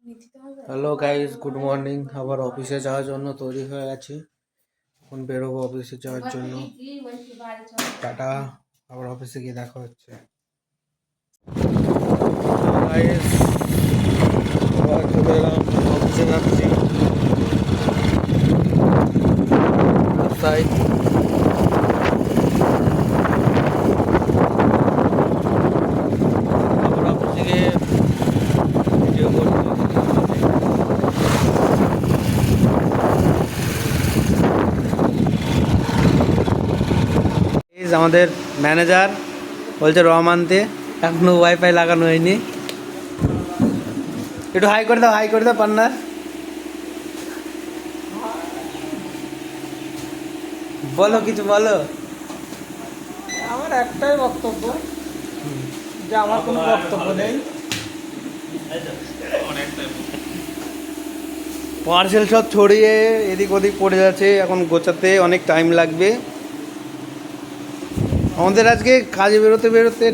Hello guys, good morning. আবার অফিসে যাওয়ার জন্য তৈরি হয়ে গেছি। এখন বেরোবো অফিসে যাওয়ার জন্য। টাটা, আবার অফিসে গিয়ে দেখা হচ্ছে। গাইস, আবার চলে এলাম, অফিসে যাচ্ছি রাস্তায়। আবার অফিসে গিয়ে ভিডিও করবো। আমাদের ম্যানেজার বলছে রহমানতে এখনো ওয়াইফাই লাগানো হয়নি। একটু হাই করে দাও পান্নার। বলো, কিছু বলো। আমার একটাই বক্তব্য, যে আমার কোনো বক্তব্য নেই। পার্সেল সব ছড়িয়ে এদিক ওদিক পড়ে যাচ্ছে, এখন গোছাতে অনেক টাইম লাগবে। আমাদের আজকে কাজে বেরোতে বেরোতে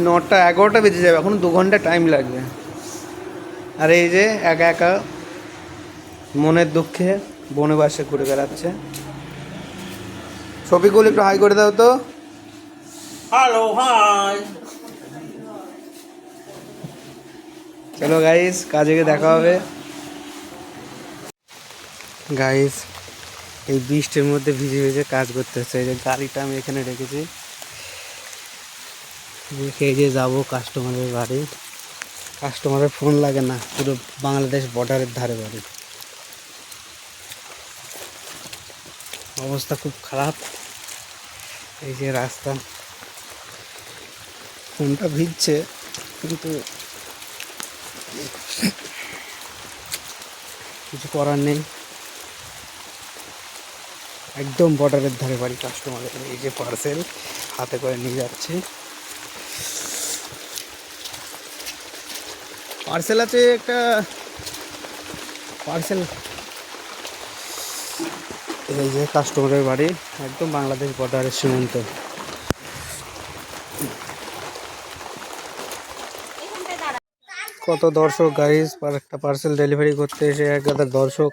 9টা-11টা বেজে যাবে, এখন 2 ঘন্টা টাইম লাগবে। আর এই যে একা একা মনের দুঃখে বনবাসে ঘুরে বেড়াচ্ছে। শফিকুল, একটু হাই করে দাও তো। Hello, high. চলো গাইস, কাজে গিয়ে দেখা হবে। গাইস, এই বৃষ্টির মধ্যে ভিজে ভিজে কাজ করতে হচ্ছে। এই যে গাড়িটা আমি এখানে রেখেছি, রেখে এই যে যাবো কাস্টমারের বাড়ি। কাস্টমারের ফোন লাগে না, পুরো বাংলাদেশ বর্ডারের ধারে বাড়ি। অবস্থা খুব খারাপ। এই যে রাস্তা, ফোনটা ভিজছে কিন্তু কিছু করার নেই। একদম বর্ডারের ধারে বাড়ি কাস্টমারের। এই যে পার্সেল হাতে করে নিয়ে যাচ্ছে। পার্সেল আছে একটা, পার্সেল। এই যে কাস্টমারের বাড়ি, একদম বাংলাদেশ বর্ডারের সীমান্ত। কত দর্শক গাইস, একটা পার্সেল ডেলিভারি করতে এসে এক গাদা দর্শক।